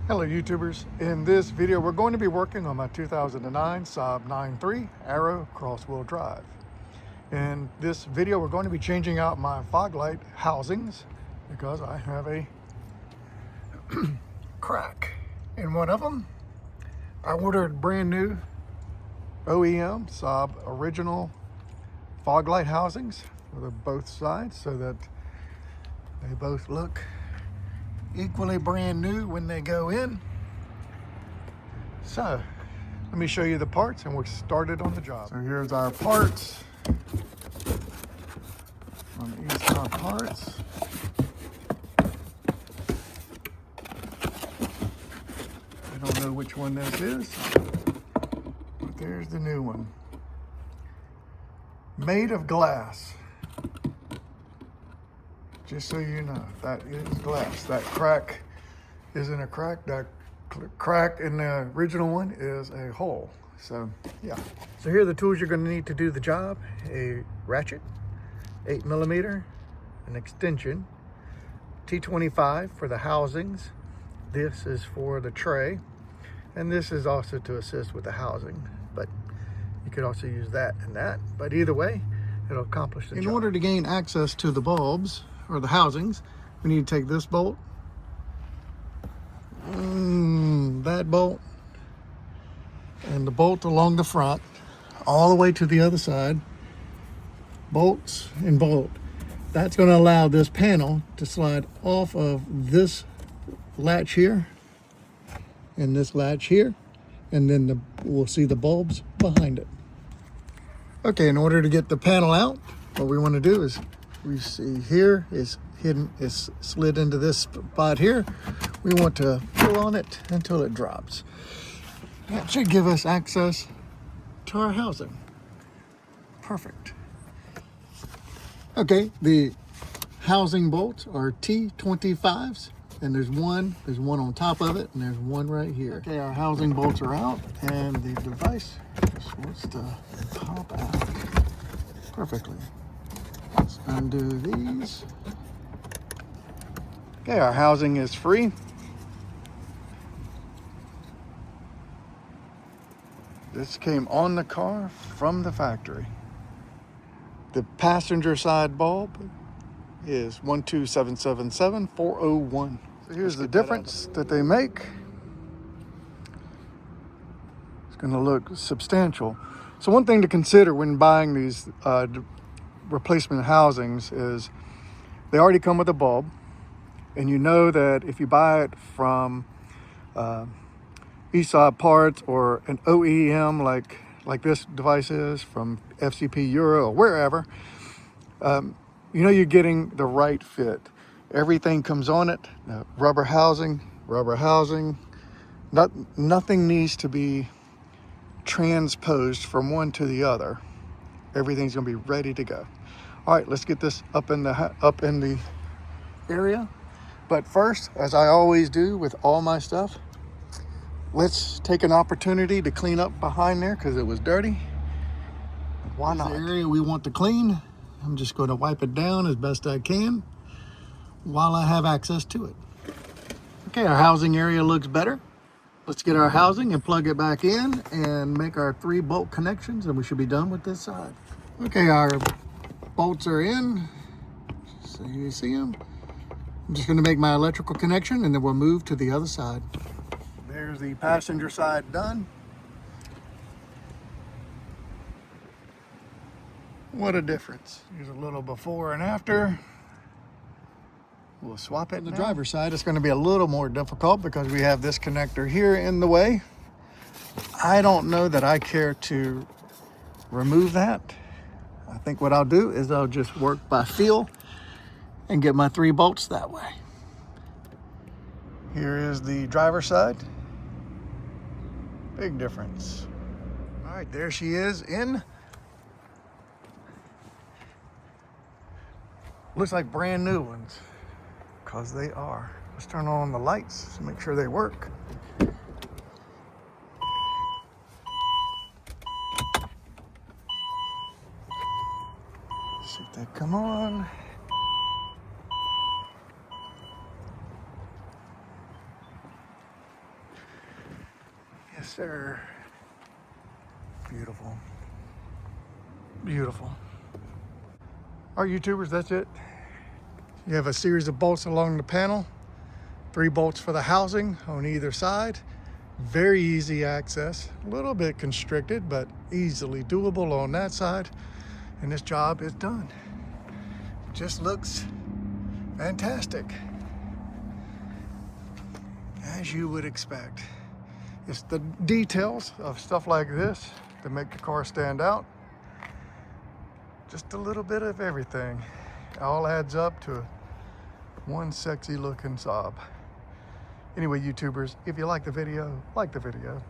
Hello YouTubers, in this video we're going to be working on my 2009 Saab 9.3 Aero cross-wheel drive. In this video we're going to be changing out my fog light housings because I have a crack in one of them. I ordered brand new OEM Saab original fog light housings for both sides so that they both look equally brand new when they go in. So let me show you the parts and we'll start it on the job. So here's our parts on the Saab parts. I don't know which one this is, but there's the new one. Made of glass. Just so you know, that is glass. That crack isn't a crack. That crack in the original one is a hole. So, yeah. So here are the tools you're going to need to do the job. A ratchet, 8mm, an extension, T25 for the housings. This is for the tray. And this is also to assist with the housing. But you could also use that and that. But either way, it'll accomplish the job. In order to gain access to the bulbs, or the housings, we need to take this bolt, that bolt, and the bolt along the front, all the way to the other side, bolts and bolt. That's going to allow this panel to slide off of this latch here, and this latch here, and then we'll see the bulbs behind it. Okay, in order to get the panel out, what we want to do is, we see here is hidden, is slid into this spot here. We want to pull on it until it drops. That should give us access to our housing. Perfect. Okay, the housing bolts are T25s, and there's one on top of it, and there's one right here. Okay, our housing bolts are out, and the device just wants to pop out perfectly. Let's undo these. Okay, our housing is free. This came on the car from the factory. The passenger side bulb is 12777-401. So here's the difference that they make. It's going to look substantial. So one thing to consider when buying these replacement housings is they already come with a bulb, and you know that if you buy it from Saab parts or an OEM like this device is from FCP Euro or wherever, you know you're getting the right fit. Everything comes on it, rubber housing. Nothing needs to be transposed from one to the other. Everything's gonna be ready to go. All right, let's get this up in the area. But first, as I always do with all my stuff, let's take an opportunity to clean up behind there because it was dirty. Why not? The area we want to clean, I'm just going to wipe it down as best I can while I have access to it. Okay, our housing area looks better. Let's get our housing and plug it back in and make our 3 bolt connections, and we should be done with this side. Okay, our bolts are in, so you see them. I'm just going to make my electrical connection and then we'll move to the other side. There's the passenger side done. What a difference. Here's a little before and after. We'll swap it. On the driver's side, it's going to be a little more difficult because we have this connector here in the way. I don't know that I care to remove that. I think what I'll do is I'll just work by feel and get my 3 bolts that way. Here is the driver's side. Big difference. All right, there she is in. Looks like brand new ones, because they are. Let's turn on the lights to make sure they work. See if they come on. Yes, sir. Beautiful. Beautiful. All right, YouTubers, that's it. You have a series of bolts along the panel, 3 bolts for the housing on either side. Very easy access, a little bit constricted, but easily doable on that side. And this job is done. Just looks fantastic, as you would expect. It's the details of stuff like this that make the car stand out. Just a little bit of everything. It all adds up to one sexy looking Saab. Anyway, YouTubers, if you like the video, like the video.